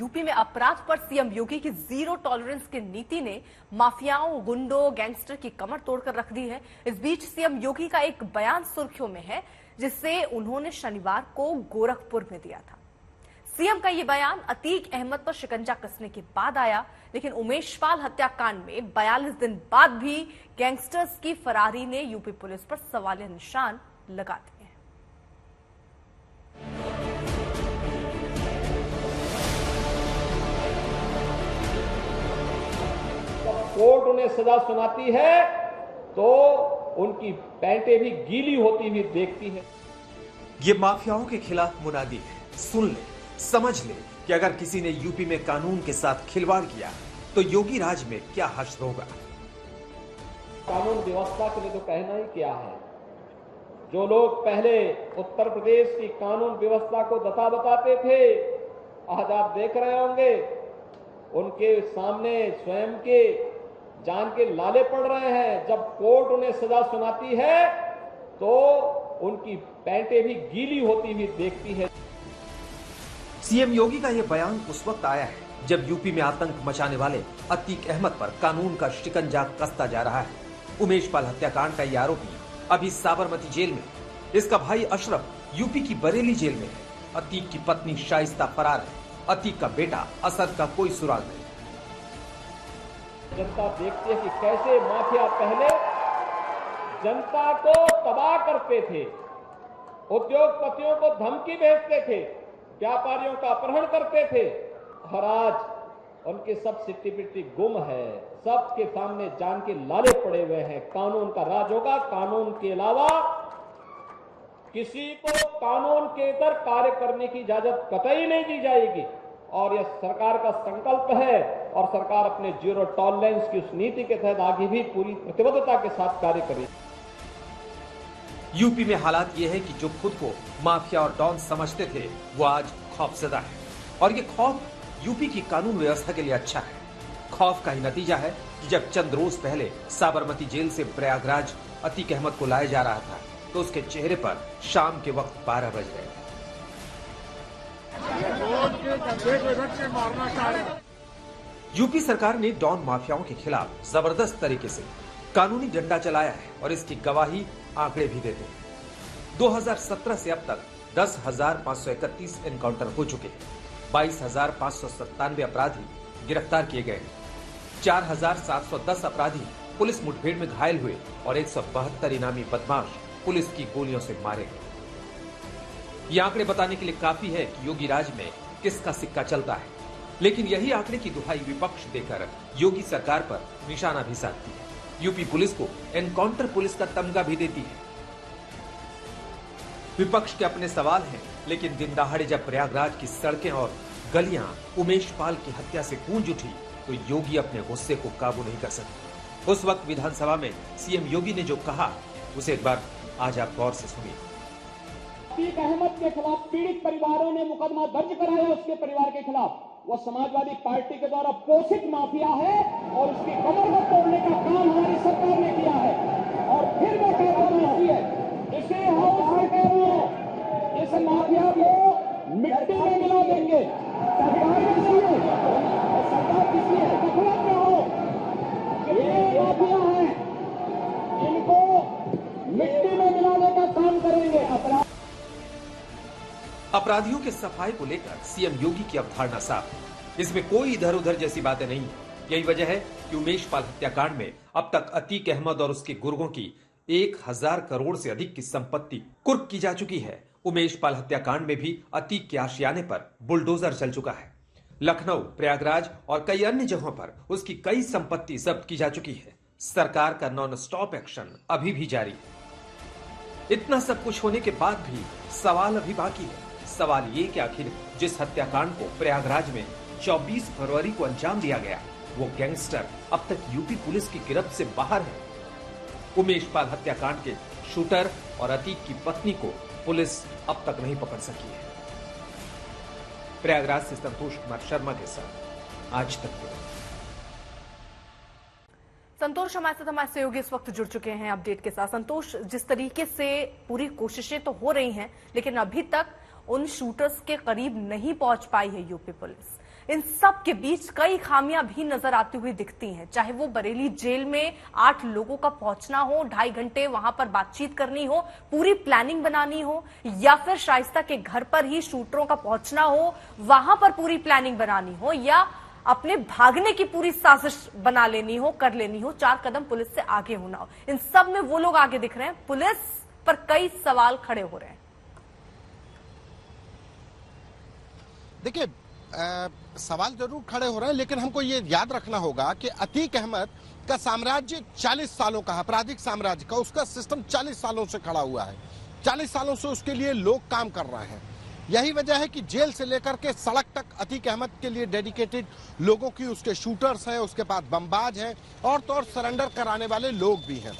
UP में अपराध पर सीएम योगी की जीरो टॉलरेंस की नीति ने माफियाओं, गुंडों, गैंगस्टर की कमर तोड़कर रख दी है। इस बीच सीएम योगी का एक बयान सुर्खियों में है, जिसे उन्होंने शनिवार को गोरखपुर में दिया था। सीएम का यह बयान अतीक अहमद पर शिकंजा कसने के बाद आया, लेकिन उमेश पाल हत्याकांड में 42 दिन बाद भी गैंगस्टर्स की फरारी ने यूपी पुलिस पर सवालिया निशान लगा दिए। कोर्ट उन्हें सजा सुनाती है तो उनकी पैंटें भी गीली होती हुई देखती है। ये माफियाओं के खिलाफ मुनादी है। सुन ले, समझ ले कि अगर किसी ने यूपी में कानून के साथ खिलवाड़ किया तो योगी राज में क्या हश्र होगा। कानून व्यवस्था के लिए तो कहना ही क्या है। जो लोग पहले उत्तर प्रदेश की कानून व्यवस्था को दता बताते थे, आज आप देख रहे होंगे उनके सामने स्वयं के जान के लाले पड़ रहे हैं। जब कोर्ट उन्हें सजा सुनाती है तो उनकी पैंटें भी गीली होती हुई देखती है। सीएम योगी का यह बयान उस वक्त आया है जब यूपी में आतंक मचाने वाले अतीक अहमद पर कानून का शिकंजा कसता जा रहा है। उमेश पाल हत्याकांड का यह आरोपी अभी साबरमती जेल में, इसका भाई अशरफ यूपी की बरेली जेल में है। अतीक की पत्नी शाइस्ता फरार है। अतीक का बेटा असद का कोई सुराग नहीं। जनता देखती है कि कैसे माफिया पहले जनता को तबाह करते थे, उद्योगपतियों को धमकी भेजते थे, व्यापारियों का अपहरण करते थे, और आज उनके सब सिट्टी पिट्टी गुम है। सबके सामने जान के लाले पड़े हुए हैं। कानून का राज होगा। कानून के अलावा किसी को कानून के इतर कार्य करने की इजाजत कतई नहीं दी जाएगी। और यह सरकार का संकल्प है और सरकार अपने जीरो टॉलरेंस की उस नीति के तहत आगे भी पूरी प्रतिबद्धता के साथ कार्य करेगी। यूपी में हालात यह है कि जो खुद को माफिया और डॉन समझते थे वो आज खौफजदा है, और ये खौफ यूपी की कानून व्यवस्था के लिए अच्छा है। खौफ का ही नतीजा है कि जब चंद रोज पहले साबरमती जेल से प्रयागराज अतीक अहमद को लाया जा रहा था तो उसके चेहरे पर शाम के वक्त 12 बज रहे थे। यूपी सरकार ने डॉन माफियाओं के खिलाफ जबरदस्त तरीके से कानूनी डंडा चलाया है और इसकी गवाही आंकड़े भी देते हैं। 2017 से अब तक 10,531 एनकाउंटर हो चुके हैं। 22,597 अपराधी गिरफ्तार किए गए हैं। 4,710 अपराधी पुलिस मुठभेड़ में घायल हुए और 172 इनामी बदमाश पुलिस की गोलियों से मारे गए। ये आंकड़े बताने के लिए काफी है कि योगी राज में किसका सिक्का चलता है, लेकिन यही आंकड़े की दुहाई विपक्ष देकर योगी सरकार पर निशाना भी साधती है। यूपी पुलिस को एनकाउंटर पुलिस का तमगा भी देती है। विपक्ष के अपने सवाल हैं, लेकिन दिन दहाड़े जब प्रयागराज की सड़कें और गलियां उमेश पाल की हत्या से गूंज उठी तो योगी अपने गुस्से को काबू नहीं कर सके। उस वक्त विधानसभा में सीएम योगी ने जो कहा उसे एक बार आज आप गौर से सुनिए। अतीक अहमद के खिलाफ पीड़ित परिवारों ने मुकदमा दर्ज कराया। उसके परिवार के खिलाफ वो समाजवादी पार्टी के द्वारा पोषित माफिया है और उसकी कमर को तोड़ने का काम हमारी सरकार ने किया है। और फिर मैं कहता हूं इसे हाउस में कह रहा हूं, इस माफिया को मिट्टी में मिला देंगे। सरकार किसी है, सरकार किसी है, गफलत में हो, ये माफिया है, इनको मिट्टी में मिलाने का काम करेंगे। अपराधियों के सफाई को लेकर सीएम योगी की अवधारणा साफ है। इसमें कोई इधर उधर जैसी बातें नहीं है। यही वजह है कि उमेश पाल हत्याकांड में अब तक अतीक अहमद और उसके गुर्गों की 1000 करोड़ से अधिक की संपत्ति कुर्क की जा चुकी है। उमेश पाल हत्याकांड में भी अतीक के आशियाने पर बुलडोजर चल चुका है। लखनऊ, प्रयागराज और कई अन्य जगहों पर उसकी कई संपत्ति जब्त की जा चुकी है। सरकार का नॉन स्टॉप एक्शन अभी भी जारी है। इतना सब कुछ होने के बाद भी सवाल अभी बाकी है। सवाल ये कि आखिर जिस हत्याकांड को प्रयागराज में 24 फरवरी को अंजाम दिया गया वो गैंगस्टर अब तक यूपी पुलिस की गिरफ्त से बाहर है। उमेश पाल हत्याकांड के शूटर और अतीक की पत्नी को पुलिस अब तक नहीं पकड़ सकी है। प्रयागराज से संतोष कुमार शर्मा के साथ आज तक के। संतोष हमारे सहयोगी इस वक्त जुड़ चुके हैं अपडेट के साथ। संतोष, जिस तरीके से पूरी कोशिशें तो हो रही हैं, लेकिन अभी तक उन शूटर्स के करीब नहीं पहुंच पाई है यूपी पुलिस। इन सब के बीच कई खामियां भी नजर आती हुई दिखती हैं, चाहे वो बरेली जेल में 8 लोगों का पहुंचना हो, 2.5 घंटे वहां पर बातचीत करनी हो, पूरी प्लानिंग बनानी हो, या फिर शाइस्ता के घर पर ही शूटरों का पहुंचना हो, वहां पर पूरी प्लानिंग बनानी हो, या अपने भागने की पूरी साजिश बना लेनी हो, कर लेनी हो, 4 कदम पुलिस से आगे होना हो। इन सब में वो लोग आगे दिख रहे हैं, पुलिस पर कई सवाल खड़े हो रहे हैं। देखिए, सवाल जरूर खड़े हो रहे हैं, लेकिन हमको ये याद रखना होगा कि अतीक अहमद का साम्राज्य 40 सालों का, आपराधिक साम्राज्य का, उसका सिस्टम 40 सालों से खड़ा हुआ है। 40 सालों से उसके लिए लोग काम कर रहे हैं। यही वजह है कि जेल से लेकर के सड़क तक अतीक अहमद के लिए डेडिकेटेड लोगों की, उसके शूटर्स हैं, उसके पास बमबाज हैं, और तो और सरेंडर कराने वाले लोग भी हैं।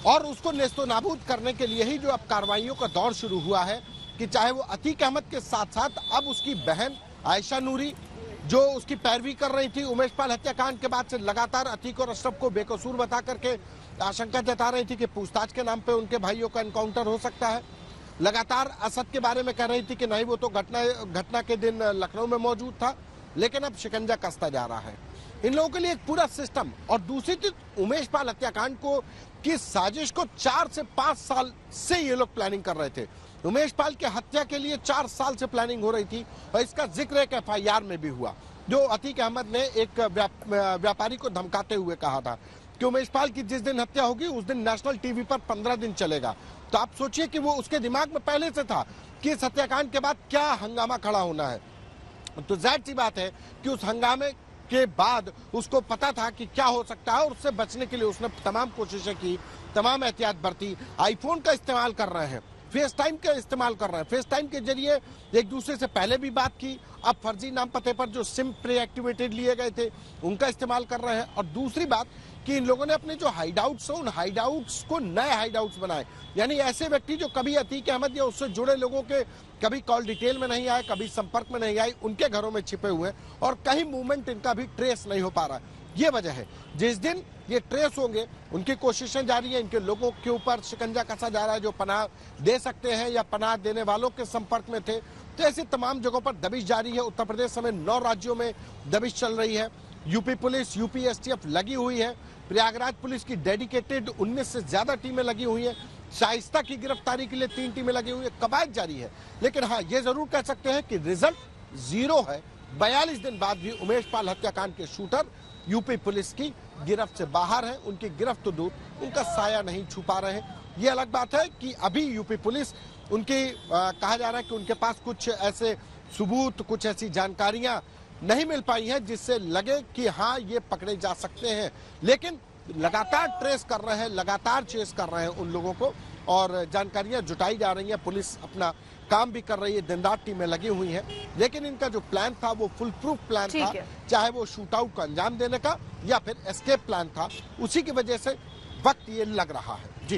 और उसको नेस्तो नाबूद करने के लिए ही जो अब कार्रवाइयों का दौर शुरू हुआ है, कि चाहे वो अतीक अहमद के साथ साथ अब उसकी बहन आयशा नूरी, जो उसकी पैरवी कर रही थी उमेश पाल हत्याकांड के बाद से, लगातार अतीक और अशरफ को बेकसूर बता करके आशंका जता रही थी कि पूछताछ के नाम पे उनके भाइयों का एनकाउंटर हो सकता है। लगातार असद के बारे में कह रही थी कि नहीं, वो तो घटना के दिन लखनऊ में मौजूद था, लेकिन अब शिकंजा कसता जा रहा है। इन लोगों के लिए एक पूरा सिस्टम। और दूसरी चीज, उमेश पाल हत्याकांड को की साजिश को 4 से 5 साल से ये लोग प्लानिंग कर रहे थे। उमेश पाल की हत्या के लिए 4 साल से प्लानिंग हो रही थी, और इसका जिक्र एक FIR में भी हुआ, जो अतीक अहमद ने एक व्यापारी को धमकाते हुए कहा था कि उमेश पाल की जिस दिन हत्या होगी उस दिन नेशनल टीवी पर 15 दिन चलेगा। तो आप सोचिए कि वो उसके दिमाग में पहले से था कि इस हत्याकांड के बाद क्या हंगामा खड़ा होना है। तो जाहिर सी बात है कि उस हंगामे के बाद उसको पता था कि क्या हो सकता है, और उससे बचने के लिए उसने तमाम कोशिशें की, तमाम एहतियात बरती। आईफोन का इस्तेमाल कर रहे हैं, फेस टाइम का इस्तेमाल कर रहे हैं, फेस टाइम के जरिए एक दूसरे से पहले भी बात की। अब फर्जी नाम पते पर जो सिम प्री एक्टिवेटेड लिए गए थे उनका इस्तेमाल कर रहे हैं। और दूसरी बात कि इन लोगों ने अपने जो हाइडआउट्स हैं, उन हाइडआउट्स को नए हाइडआउट्स बनाए, यानी ऐसे व्यक्ति जो कभी अतीक अहमद या उससे जुड़े लोगों के कभी कॉल डिटेल में नहीं आए, कभी संपर्क में नहीं आए, उनके घरों में छिपे हुए, और कहीं मूवमेंट इनका भी ट्रेस नहीं हो पा रहा है। ये वजह है, जिस दिन ये ट्रेस होंगे उनकी कोशिशें जारी है, इनके लोगों के ऊपर शिकंजा कसा जा रहा है जो पनाह दे सकते हैं या पनाह देने वालों के संपर्क में थे। तो ऐसी तमाम जगहों पर दबिश जारी है। उत्तर प्रदेश समेत 9 राज्यों में दबिश चल रही है। यूपी पुलिस, यूपी STF लगी हुई है। प्रयागराज पुलिस की डेडिकेटेड 19 से ज्यादा टीमें लगी हुई हैं। शाइस्ता की गिरफ्तारी के लिए 3 टीमें लगी हुई है। कवायद जारी है। लेकिन हाँ, ये जरूर कह सकते हैं कि रिजल्ट 0 है। 42 दिन बाद भी उमेश पाल हत्याकांड के शूटर यूपी पुलिस की गिरफ्त से बाहर है। उनकी गिरफ्त तो दूर, उनका साया नहीं छुपा रहे हैं। ये अलग बात है कि अभी यूपी पुलिस उनकी कहा जा रहा है कि उनके पास कुछ ऐसे सबूत, कुछ ऐसी जानकारियां नहीं मिल पाई है जिससे लगे कि हाँ, ये पकड़े जा सकते हैं। लेकिन लगातार ट्रेस कर रहे हैं, लगातार चेस कर रहे हैं उन लोगों को, और जानकारियां जुटाई जा रही हैं। पुलिस अपना काम भी कर रही है, दिन रात टीमें लगी हुई हैं। लेकिन इनका जो प्लान था वो फुल प्रूफ प्लान था, चाहे वो शूट आउट को अंजाम देने का या फिर एस्केप प्लान था। उसी की वजह से वक्त ये लग रहा है। जी।